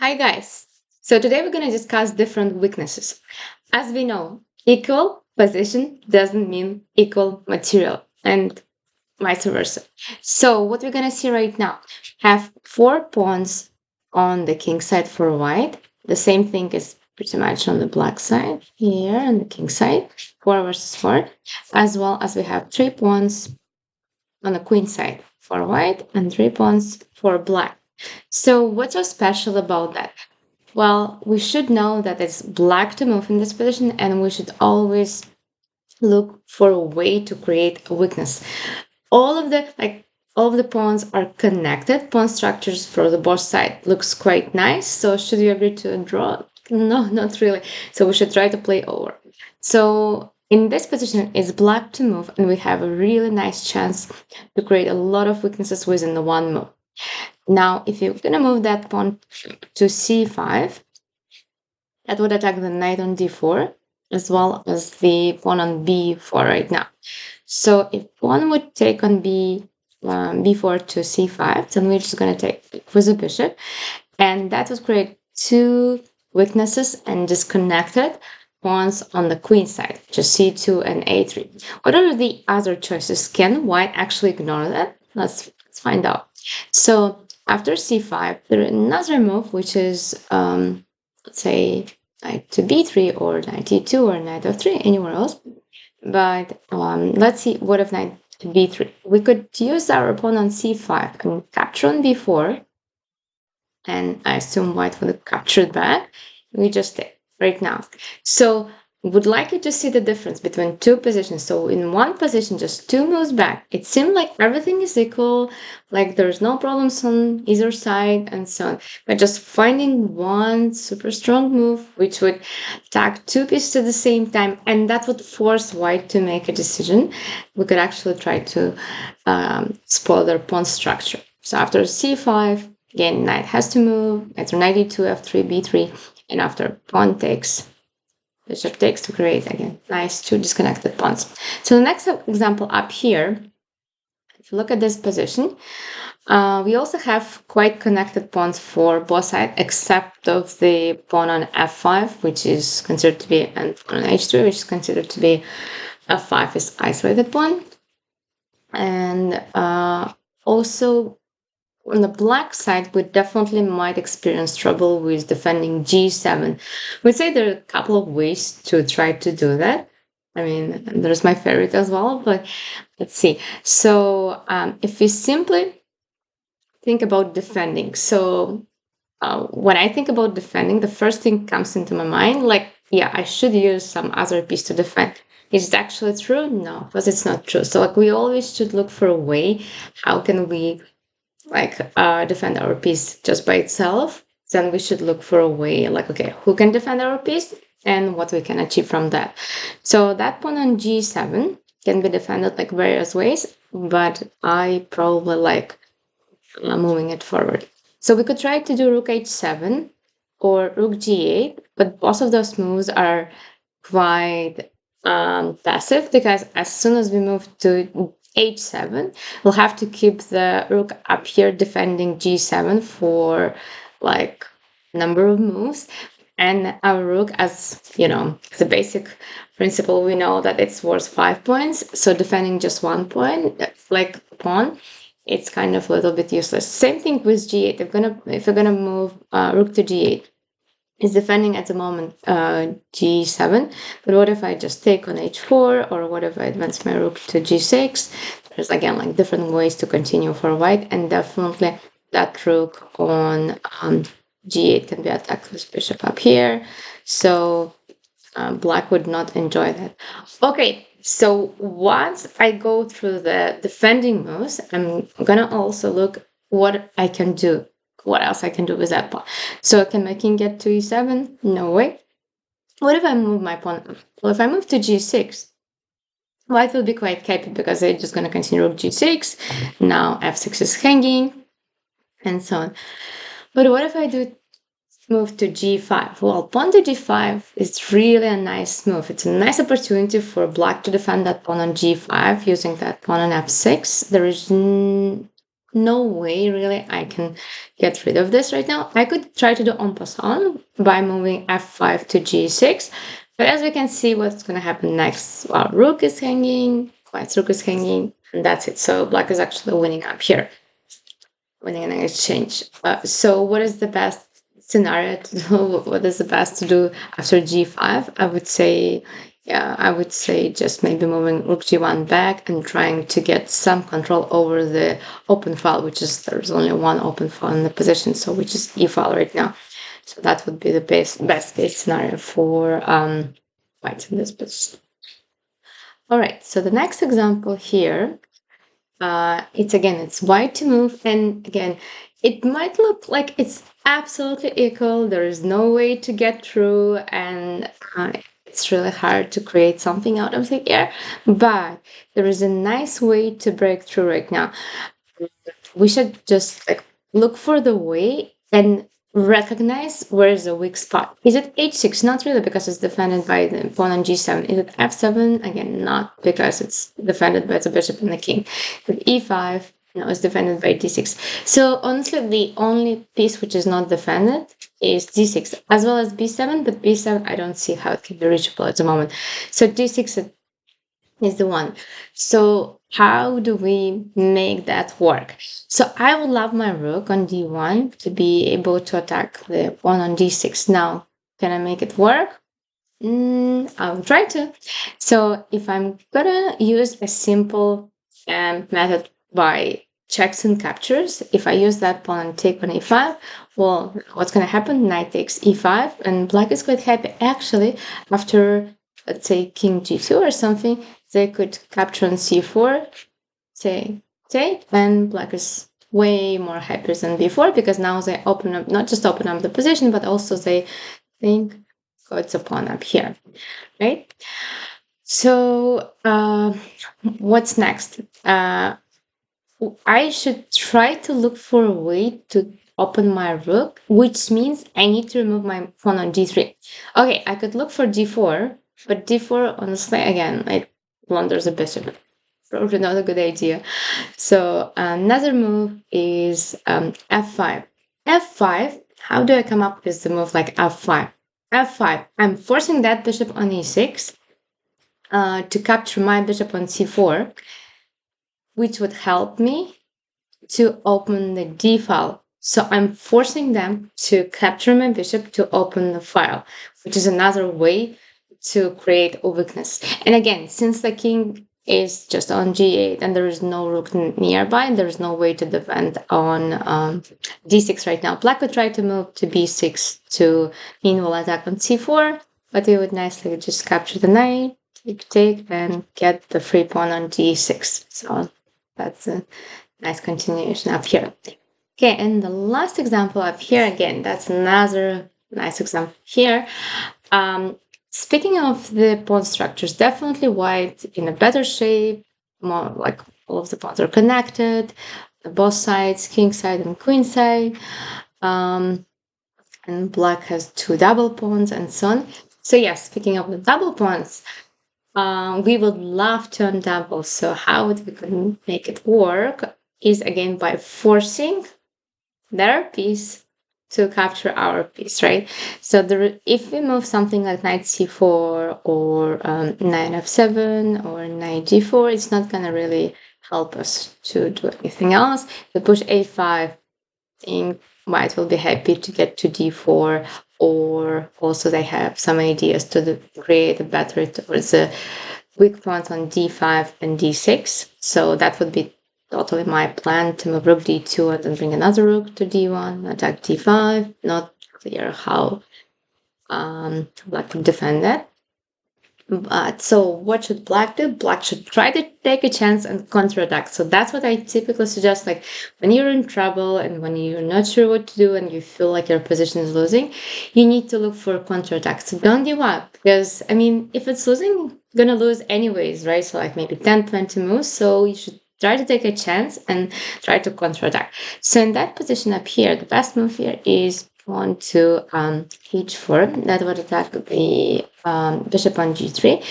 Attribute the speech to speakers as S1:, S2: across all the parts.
S1: Hi guys. So today we're going to discuss different weaknesses. As we know, equal position doesn't mean equal material and vice versa. So what we're going to see right now, have four pawns on the king side for white. The same thing is pretty much on the black side here on the king side, 4 versus 4, as well as we have three pawns on the queen side for white and three pawns for black. So what's so special about that? Well, we should know that it's black to move in this position, and we should always look for a way to create a weakness. All of the pawns are connected. Pawn structures for the both side looks quite nice. So should we agree to draw? No, not really. So we should try to play over. So in this position, it's black to move, and we have a really nice chance to create a lot of weaknesses within the one move. Now, if you're gonna move that pawn to c5, that would attack the knight on d4 as well as the pawn on b4 right now. So if pawn would take on b4 to c5, then we're just going to take with the bishop, and that would create two weaknesses and disconnected pawns on the queen side, just c2 and a3. What are the other choices? Can white actually ignore that? Let's find out. So after c5, there is another move, which is let's say knight to b3 or knight e2 or knight f3, anywhere else. But let's see, what if knight to b3? We could use our pawn on c5 and capture on b4, and I assume white would capture it back. We just take right now. So would like you to see the difference between two positions. So in one position, just two moves back, it seemed like everything is equal, like there's no problems on either side and so on. But just finding one super strong move, which would attack two pieces at the same time, and that would force white to make a decision, we could actually try to spoil their pawn structure. So after c5, again, knight has to move, after knight e2, f3, b3, and after pawn takes, bishop takes to create, again, nice two disconnected pawns. So the next example up here, if you look at this position, we also have quite connected pawns for both sides, except of the pawn on f5, which is considered to be, and pawn on h3, which is considered to be f5 is isolated pawn. And also on the black side, we definitely might experience trouble with defending g7. We'd say there are a couple of ways to try to do that. I mean, there's my favorite as well, but let's see. So if we simply think about defending, so when I think about defending, the first thing comes into my mind, like, yeah, I should use some other piece to defend. Is it actually true? No, because it's not true. So like we always should look for a way, how can we defend our piece just by itself? Then we should look for a way, like, okay, who can defend our piece and what we can achieve from that. So that pawn on g7 can be defended like various ways, but I probably like moving it forward. So we could try to do rook h7 or rook g8, but both of those moves are quite passive, because as soon as we move to h7, we'll have to keep the rook up here defending g7 for like number of moves. And our rook, as you know, the basic principle, we know that it's worth 5 points. So defending just 1 point, like pawn, it's kind of a little bit useless. Same thing with g8. If we're gonna move rook to g8, is defending at the moment g7, but what if I just take on h4, or what if I advance my rook to g6? There's again like different ways to continue for white, and definitely that rook on g8 can be attacked with bishop up here, so black would not enjoy that. Okay, so once I go through the defending moves, I'm gonna also look what I can do, what else I can do with that pawn. So can my king get to e7? No way. What if I move my pawn? Well, if I move to g6, white will be quite happy because they're just going to continue rook g6. Now f6 is hanging, and so on. But what if I do move to g5? Well, pawn to g5 is really a nice move. It's a nice opportunity for black to defend that pawn on g5 using that pawn on f6. There is no way really I can get rid of this right now. I could try to do en passant by moving f5 to g6, but as we can see, what's going to happen next? Well, rook is hanging, white's rook is hanging, and that's it. So black is actually winning up here, winning an exchange. So what is the best scenario to do? What is the best to do after g5? I would say, yeah, I would say just maybe moving rook g1 back and trying to get some control over the open file, which is, there's only one open file in the position, so which is e file right now. So that would be the best case scenario for white in this position. All right, so the next example here, it's white to move, and again, it might look like it's absolutely equal. There is no way to get through, and it's really hard to create something out of the air. But there is a nice way to break through right now. We should just like look for the way and recognize where is the weak spot. Is it h6? Not really, because it's defended by the pawn on g7. Is it f7? Again, not because it's defended by the bishop and the king. But e5, no, it's defended by d6. So honestly, the only piece which is not defended is d6, as well as b7, but b7, I don't see how it can be reachable at the moment. So d6 is the one. So how do we make that work? So I would love my rook on d1 to be able to attack the pawn on d6. Now, can I make it work? I'll try to. So if I'm gonna use a simple method by checks and captures, if I use that pawn and take on e5, well, what's gonna happen? Knight takes e5, and black is quite happy. Actually, after, let's say, king g2 or something, they could capture on c4, say, take, and black is way more happier than before, because now they open up, not just open up the position, but also they think, oh, it's a pawn up here, right? So what's next? I should try to look for a way to open my rook, which means I need to remove my pawn on d3. Okay, I could look for d4, but d4, honestly, again, it blunders a bishop. Probably not a good idea. So another move is f5. f5, how do I come up with the move like f5? f5, I'm forcing that bishop on e6 to capture my bishop on c4, which would help me to open the d file. So I'm forcing them to capture my bishop to open the file, which is another way to create a weakness. And again, since the king is just on g8 and there is no rook nearby, and there is no way to defend on d6 right now, black would try to move to b6 to meanwhile attack on c4, but it would nicely just capture the knight, take, and get the free pawn on d6. So that's a nice continuation up here. Okay, and the last example up here, again, that's another nice example here. Speaking of the pawn structures, definitely white in a better shape, more like all of the pawns are connected, both sides, king side and queen side. And black has two double pawns and so on. So yes, speaking of the double pawns, we would love to undouble. So how we can make it work is again by forcing their piece to capture our piece, right? So if we move something like knight c4 or knight f7 or knight g4, it's not gonna really help us to do anything else. If we push a5, I think white will be happy to get to d4, or also they have some ideas to create a battery towards the weak pawns on d5 and d6. So that would be totally my plan, to move rook d2 and then bring another rook to d1, attack d5. Not clear how black can defend that. But so what should black do? Black should try to take a chance and counterattack. So that's what I typically suggest. Like when you're in trouble and when you're not sure what to do and you feel like your position is losing, you need to look for counterattack. So don't give up, because I mean, if it's losing, you're gonna lose anyways, right? So like maybe 10, 20 moves. So you should try to take a chance and try to counterattack. So in that position up here, the best move here is pawn to h4. That would attack the bishop on g3.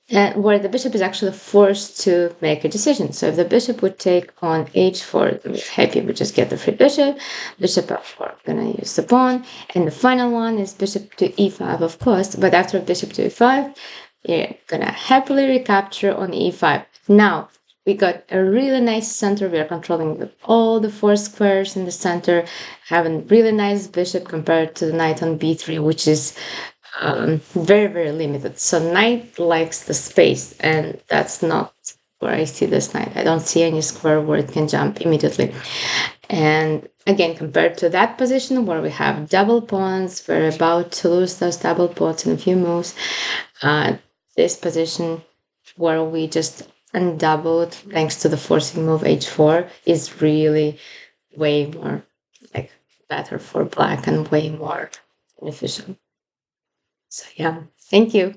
S1: and where the bishop is actually forced to make a decision. So if the bishop would take on h4, we're happy, we just get the free bishop. Bishop f4, I'm gonna use the pawn. And the final one is bishop to e5, of course. But after bishop to e5, you're gonna happily recapture on e5. Now, we got a really nice center. We are controlling all the four squares in the center, having really nice bishop compared to the knight on b3, which is very, very limited. So knight likes the space, and that's not where I see this knight. I don't see any square where it can jump immediately. And again, compared to that position where we have double pawns, we're about to lose those double pawns in a few moves. This position where we just undoubled thanks to the forcing move h4 is really way more like better for black and way more beneficial. So yeah, thank you.